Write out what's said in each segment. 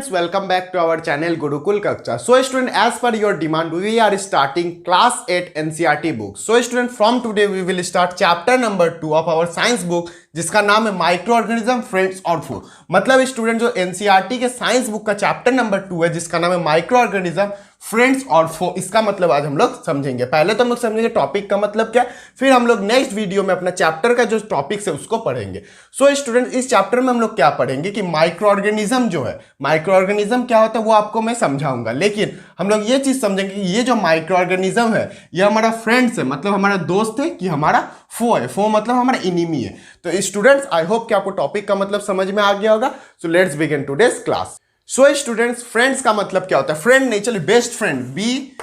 Welcome back to our channel Gurukul Kaksha. So student, as per your demand, we are starting class 8 NCERT book. So student, from today we will start chapter number 2 of our science book, जिसका नाम है micro organism friends और फू। मतलब student जो NCERT के science book का chapter number 2 है जिसका नाम है माइक्रो ऑर्गेनिज्म फ्रेंड्स और फो, इसका मतलब आज हम लोग समझेंगे। पहले तो हम लोग समझेंगे टॉपिक का मतलब क्या, फिर हम लोग नेक्स्ट वीडियो में अपना चैप्टर का जो टॉपिक्स है उसको पढ़ेंगे। सो स्टूडेंट, इस चैप्टर में हम लोग क्या पढ़ेंगे कि माइक्रो ऑर्गेनिज्म जो है, माइक्रो ऑर्गेनिज्म क्या होता है वो आपको मैं समझाऊंगा, लेकिन हम लोग ये चीज समझेंगे कि ये जो माइक्रो ऑर्गेनिज्म है ये हमारा फ्रेंड्स है, मतलब हमारा दोस्त है, कि हमारा फो है। फो मतलब हमारा इनिमी है। तो स्टूडेंट्स, आई होप कि आपको टॉपिक का मतलब समझ में आ गया होगा। So let's begin today's class. So students, friends का मतलब क्या होता है? फ्रेंड नहीं, चलिए बेस्ट फ्रेंड, बी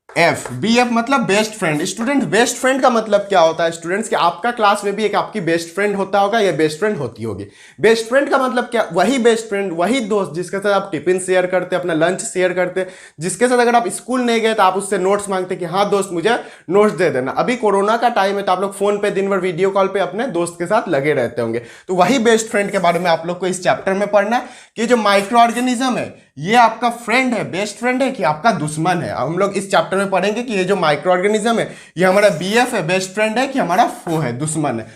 एफ मतलब best friend. Student, best friend का मतलब क्या होता है स्टूडेंट्स? कि आपका क्लास में भी एक आपकी बेस्ट फ्रेंड होता होगा या बेस्ट फ्रेंड होती होगी। बेस्ट फ्रेंड का मतलब क्या? वही बेस्ट फ्रेंड, वही दोस्त जिसके साथ आप टिफिन शेयर करते, अपना लंच शेयर करते, जिसके साथ अगर आप स्कूल नहीं गए तो आप उससे नोट्स मांगते कि हाँ दोस्त मुझे नोट्स दे देना। अभी कोरोना का टाइम है तो आप लोग फोन पे दिन भर वीडियो कॉल पे अपने दोस्त के साथ लगे रहते होंगे। तो वही बेस्ट फ्रेंड के बारे में आप लोग को इस चैप्टर में पढ़ना है कि जो माइक्रो ऑर्गेनिज्म है ये आपका फ्रेंड है, बेस्ट फ्रेंड है कि आपका दुश्मन है। हम लोग इस चैप्टर में पढ़ेंगे कि ये जो माइक्रो ऑर्गेनिज्म है ये हमारा बीएफ है, बेस्ट फ्रेंड है, कि हमारा फो है, दुश्मन है।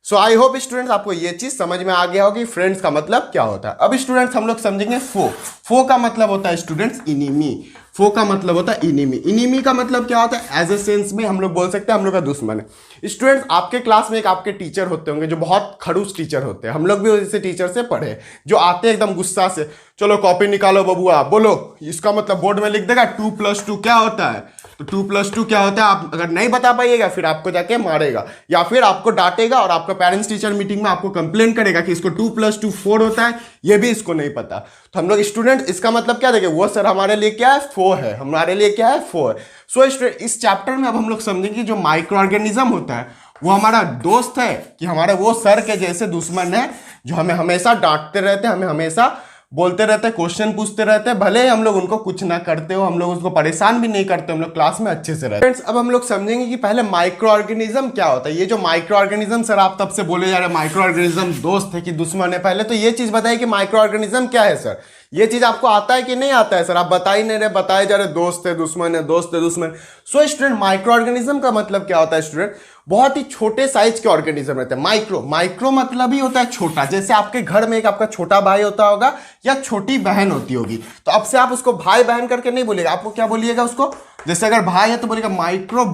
सो आई होप स्टूडेंट्स आपको ये चीज समझ में आ गया होगा कि फ्रेंड्स का मतलब क्या होता है। अब स्टूडेंट्स हम लोग समझेंगे फो। फो का मतलब होता है स्टूडेंट्स इनिमी। फो का मतलब होता है इनिमी। इनिमी का मतलब क्या होता है? एज ए सेंस में हम लोग बोल सकते हैं हम लोग का दुश्मन है। स्टूडेंट्स, आपके क्लास में एक आपके टीचर होते होंगे जो बहुत खड़ूस टीचर होते हैं। हम लोग भी ऐसे टीचर से पढ़े, जो आते हैं एकदम गुस्सा से, चलो कॉपी निकालो बबुआ, बोलो इसका मतलब बोर्ड में लिख देगा 2+2 क्या होता है। तो 2+2 क्या होता है आप अगर नहीं बता पाइएगा फिर आपको जाके मारेगा या फिर आपको डांटेगा और आपका पेरेंट्स टीचर मीटिंग में आपको कंप्लेन करेगा कि इसको 2+2 4 होता है, ये भी इसको नहीं पता। तो हम लोग स्टूडेंट इसका मतलब क्या देंगे? वो सर हमारे लिए क्या है? फो है। हमारे लिए क्या है? फो है। सो स्टूडेंट, इस चैप्टर में अब हम लोग समझेंगे जो माइक्रो ऑर्गेनिज्म होता है वो हमारा दोस्त है कि हमारे वो सर के जैसे दुश्मन है जो हमें हमेशा डांटते रहते हैं, हमें हमेशा बोलते रहते हैं, क्वेश्चन पूछते रहते हैं, भले ही हम लोग उनको कुछ ना करते हो, हम लोग उसको परेशान भी नहीं करते, हम लोग क्लास में अच्छे से रहते हैं। फ्रेंड्स, अब हम लोग समझेंगे कि पहले माइक्रो ऑर्गेनिज्म क्या होता है। ये जो माइक्रो ऑर्गेनिज्म सर आप तब से बोले जा रहे हैं माइक्रो ऑर्गेनिज्म दोस्त है कि दुश्मन है, पहले तो ये चीज बताइए कि माइक्रो ऑर्गेनिज्म क्या है सर। ये चीज आपको आता है कि नहीं आता है सर? आप बता ही नहीं रहे, बताए जा रहे दोस्त है दुश्मन है, दोस्त है दुश्मन। सो स्टूडेंट, माइक्रो ऑर्गेनिज्म का मतलब क्या होता है स्टूडेंट? बहुत ही छोटे साइज के ऑर्गेनिज्म रहते हैं। माइक्रो मतलब ही होता है छोटा। जैसे आपके घर में एक आपका छोटा भाई होता होगा या छोटी बहन होती होगी, तो अब से आप उसको भाई बहन करके नहीं बोलिएगा, आपको क्या बोलिएगा उसको? जैसे अगर भाई है तो बोलिएगा माइक्रो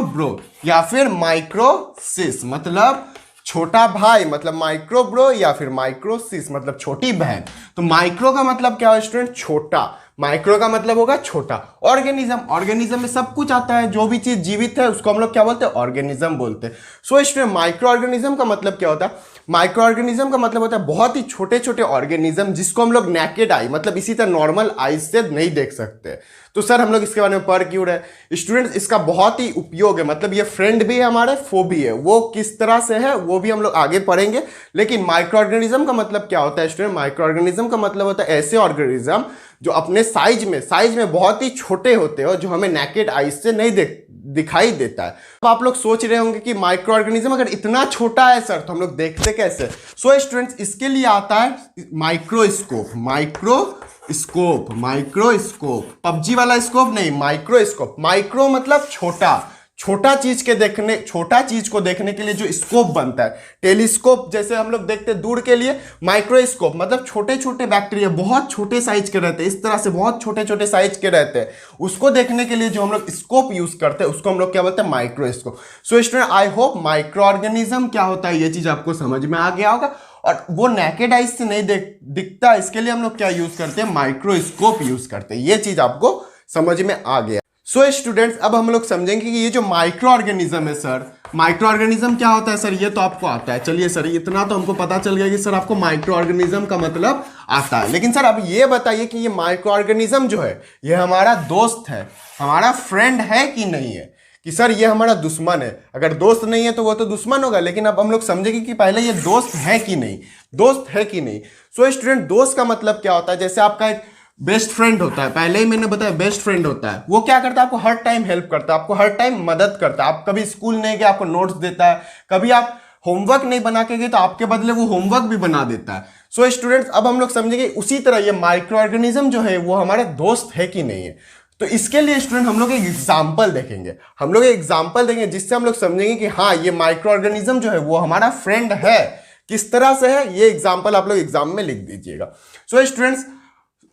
ब्रो, या फिर माइक्रो सिस मतलब छोटा भाई, मतलब माइक्रो ब्रो, या फिर माइक्रो सिस मतलब छोटी बहन। तो माइक्रो का मतलब क्या है स्टूडेंट? छोटा। माइक्रो का मतलब होगा छोटा। ऑर्गेनिज्म में सब कुछ आता है, जो भी चीज जीवित है उसको हम लोग क्या बोलते हैं? ऑर्गेनिज्म बोलते हैं। सो स्टूडेंट, माइक्रो ऑर्गेनिज्म का मतलब क्या होता है? माइक्रो ऑर्गेनिज्म का मतलब होता है बहुत ही छोटे छोटे ऑर्गेनिज्म जिसको हम लोग नेकेड आई मतलब इसी तरह नॉर्मल आई से नहीं देख सकते। तो सर हम लोग इसके बारे में पढ़ क्यों रहे स्टूडेंट्स? इसका बहुत ही उपयोग है, मतलब ये फ्रेंड भी है हमारे, फो भी है। वो किस तरह से है वो भी हम लोग आगे पढ़ेंगे। लेकिन माइक्रो ऑर्गेनिज्म का मतलब क्या होता है स्टूडेंट? माइक्रो ऑर्गेनिज्म का मतलब होता है ऐसे ऑर्गेनिज्म जो अपने साइज में बहुत ही छोटे होते हैं और जो हमें नेकेड आई से नहीं दिखाई देता है। तो आप लोग सोच रहे होंगे कि माइक्रो ऑर्गेनिज्म अगर इतना छोटा है सर तो हम लोग देखते कैसे? सो स्टूडेंट्स, इसके लिए आता है माइक्रोस्कोप। माइक्रोस्कोप पबजी वाला स्कोप नहीं, माइक्रोस्कोप। माइक्रो मतलब छोटा चीज को देखने के लिए जो स्कोप बनता है। टेलीस्कोप जैसे हम लोग देखते हैं दूर के लिए, माइक्रोस्कोप मतलब छोटे छोटे बैक्टीरिया बहुत छोटे साइज के रहते हैं, इस तरह से बहुत छोटे छोटे साइज के रहते हैं, उसको देखने के लिए जो हम लोग स्कोप यूज करते हैं उसको हम लोग क्या बोलते हैं? Microscope. So student, I hope micro organism क्या होता है ये चीज आपको समझ में आ गया होगा। और वो नेकेड आइज से नहीं दिखता, इसके लिए हम लोग क्या यूज करते हैं? माइक्रोस्कोप यूज करते हैं। ये चीज आपको समझ में आ गया। सो स्टूडेंट्स, अब हम लोग समझेंगे कि ये जो माइक्रो ऑर्गेनिज्म है सर, माइक्रो ऑर्गेनिज्म क्या होता है सर? ये तो आपको आता है। चलिए सर, इतना तो हमको पता चल गया कि सर आपको माइक्रो ऑर्गेनिज्म का मतलब आता है। लेकिन सर अब ये बताइए कि ये माइक्रो ऑर्गेनिज्म जो है ये हमारा दोस्त है, हमारा फ्रेंड है कि नहीं है? कि सर ये हमारा दुश्मन है। अगर दोस्त नहीं है तो वो तो दुश्मन होगा, लेकिन अब हम लोग समझेंगे कि पहले ये दोस्त है कि नहीं। सो स्टूडेंट, दोस्त का मतलब क्या होता है? जैसे आपका एक बेस्ट फ्रेंड होता है, पहले ही मैंने बताया बेस्ट फ्रेंड होता है, वो क्या करता है? आपको हर टाइम हेल्प करता है, आपको हर टाइम मदद करता है। आप कभी स्कूल नहीं गए आपको नोट्स देता है, कभी आप होमवर्क नहीं बना के गए तो आपके बदले वो होमवर्क भी बना देता है। सो स्टूडेंट्स, अब हम लोग समझेंगे उसी तरह ये माइक्रो ऑर्गेनिज्म जो है वो हमारे दोस्त है कि नहीं है। तो इसके लिए स्टूडेंट हम लोग एक एग्जाम्पल देखेंगे, हम लोग एक एग्जाम्पल देंगे जिससे हम लोग समझेंगे कि हाँ ये माइक्रो ऑर्गेनिज्म जो है वो हमारा फ्रेंड है। किस तरह से है ये एग्जाम्पल आप लोग एग्जाम में लिख दीजिएगा। सो स्टूडेंट्स,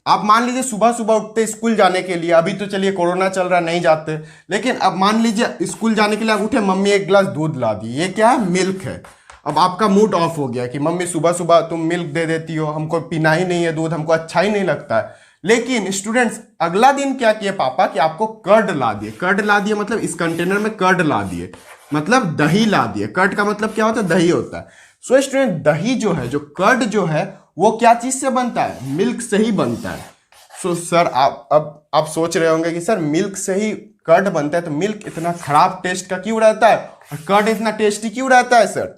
आप मान लीजिए सुबह सुबह उठते स्कूल जाने के लिए, अभी तो चलिए कोरोना चल रहा नहीं जाते, लेकिन अब मान लीजिए स्कूल जाने के लिए आप उठे, मम्मी एक गिलास दूध ला दी, ये क्या है, मिल्क है। अब आपका मूड ऑफ हो गया कि मम्मी सुबह सुबह तुम मिल्क दे देती हो, हमको पीना ही नहीं है दूध, हमको अच्छा ही नहीं लगता है। लेकिन स्टूडेंट्स अगला दिन क्या किए पापा कि आपको कर्ड ला दिए। कर्ड ला दिए मतलब इस कंटेनर में कर्ड ला दिए, मतलब दही ला दिए। कर्ड का मतलब क्या होता है, दही होता है। सो स्टूडेंट, दही जो है, जो कर्ड जो है वो क्या चीज से बनता है, मिल्क से ही बनता है। सो सर आप सोच रहे होंगे कि सर मिल्क से ही कर्ड बनता है तो मिल्क इतना खराब टेस्ट का क्यों रहता है और कर्ड इतना टेस्टी क्यों रहता है सर,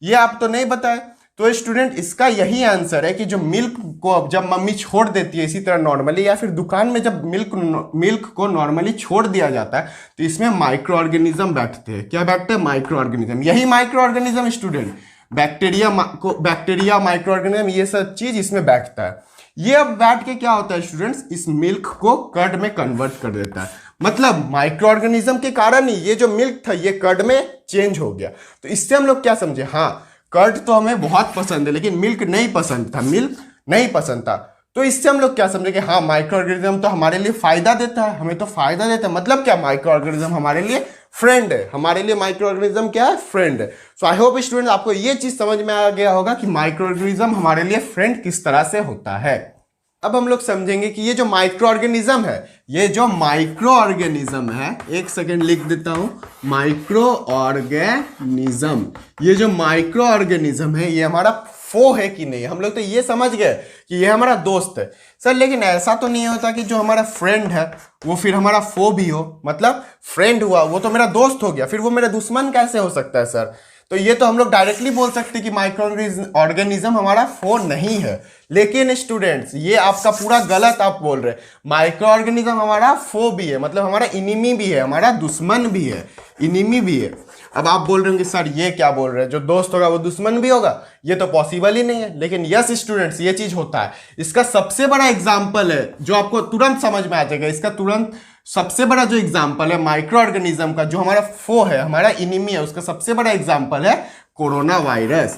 ये आप तो नहीं बताए। तो स्टूडेंट इसका यही आंसर है कि जो मिल्क को जब मम्मी छोड़ देती है इसी तरह नॉर्मली, या फिर दुकान में जब मिल्क को नॉर्मली छोड़ दिया जाता है तो इसमें माइक्रो ऑर्गेनिज्म बैठते हैं। क्या बैठते हैं, माइक्रो ऑर्गेनिज्म। यही micro organism student bacteria micro organism ये सब चीज इसमें बैठता है। ये अब बैठ के क्या होता है स्टूडेंट्स, इस मिल्क को कर्ड में कन्वर्ट कर देता है। मतलब माइक्रो ऑर्गेनिज्म के कारण ही ये जो मिल्क था ये कर्ड में चेंज हो गया। तो इससे हम लोग क्या समझे, हाँ कर्ड तो हमें बहुत पसंद है लेकिन मिल्क नहीं पसंद था, मिल्क नहीं पसंद था। तो इससे हम लोग क्या समझे कि हाँ माइक्रो ऑर्गेनिज्म तो हमारे लिए फायदा देता है, हमें तो फायदा देता है। मतलब क्या, माइक्रो ऑर्गेनिज्म हमारे लिए फ्रेंड है, हमारे लिए माइक्रो ऑर्गेनिज्म क्या है, फ्रेंड है। सो आई होप स्टूडेंट आपको ये चीज समझ में आ गया होगा कि माइक्रो ऑर्गेनिज्म हमारे लिए फ्रेंड किस तरह से होता है। अब हम लोग समझेंगे कि ये जो माइक्रो ऑर्गेनिज्म है, ये जो माइक्रो ऑर्गेनिज्म है, एक सेकेंड लिख देता हूं, माइक्रो ऑर्गेनिज्म, ये जो माइक्रो ऑर्गेनिज्म है ये हमारा फो है कि नहीं। हम लोग तो ये समझ गए कि ये हमारा दोस्त है सर, लेकिन ऐसा तो नहीं होता कि जो हमारा फ्रेंड है वो फिर हमारा फो भी हो। मतलब फ्रेंड हुआ वो तो मेरा दोस्त हो गया, फिर वो मेरा दुश्मन कैसे हो सकता है सर। तो ये तो हम लोग डायरेक्टली बोल सकते हैं कि माइक्रो ऑर्गेनिज्म हमारा फो नहीं है। लेकिन स्टूडेंट्स ये आपका पूरा गलत आप बोल रहे हैं। माइक्रो ऑर्गेनिज्म हमारा फो भी है, मतलब हमारा इनिमी भी है, हमारा दुश्मन भी है, इनिमी भी है। अब आप बोल रहे होंगे सर ये क्या बोल रहे हैं, जो दोस्त होगा वो दुश्मन भी होगा, ये तो पॉसिबल ही नहीं है। लेकिन यस स्टूडेंट्स ये चीज होता है। इसका सबसे बड़ा एग्जाम्पल है जो आपको तुरंत समझ में आ जाएगा, इसका तुरंत सबसे बड़ा जो एग्जाम्पल है माइक्रो ऑर्गेनिज्म का, जो हमारा फो है, हमारा इनिमी है, उसका सबसे बड़ा एग्जाम्पल है corona virus.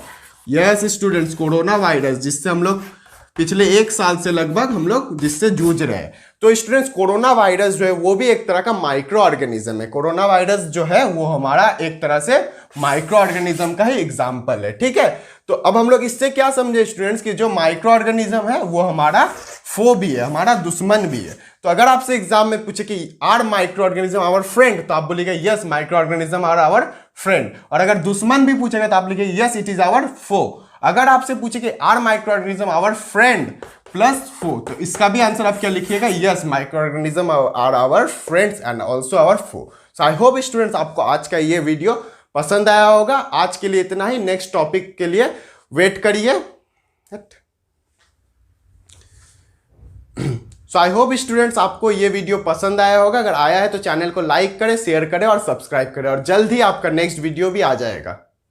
Yes students, corona virus जिससे हम लोग पिछले 1 साल से लगभग हम लोग जिससे जूझ रहे हैं। तो स्टूडेंट्स कोरोना वायरस जो है वो भी एक तरह का माइक्रो ऑर्गेनिज्म है। कोरोना वायरस जो है वो हमारा एक तरह से माइक्रो ऑर्गेनिज्म का ही एग्जाम्पल है, ठीक है। तो अब हम लोग इससे क्या समझे स्टूडेंट्स कि जो माइक्रो ऑर्गेनिज्म है वो हमारा फो भी है, हमारा दुश्मन भी है। तो अगर आपसे एग्जाम में पूछे कि are micro organism our friend, तो आप बोलिएगा yes micro organism are our friend. और अगर दुश्मन भी पूछेगा तो आप लिखिए yes it is our foe. अगर आपसे पूछे कि are micro organism our friend plus foe, तो इसका भी आंसर आप क्या लिखिएगा, yes micro organism are our friends and also our foe. So I hope students आपको आज का ये वीडियो पसंद आया होगा। आज के लिए इतना ही, नेक्स्ट टॉपिक के लिए वेट करिए। सो आई होप स्टूडेंट्स आपको ये वीडियो पसंद आया होगा। अगर आया है तो चैनल को लाइक करें, शेयर करें और सब्सक्राइब करें, और जल्द ही आपका नेक्स्ट वीडियो भी आ जाएगा।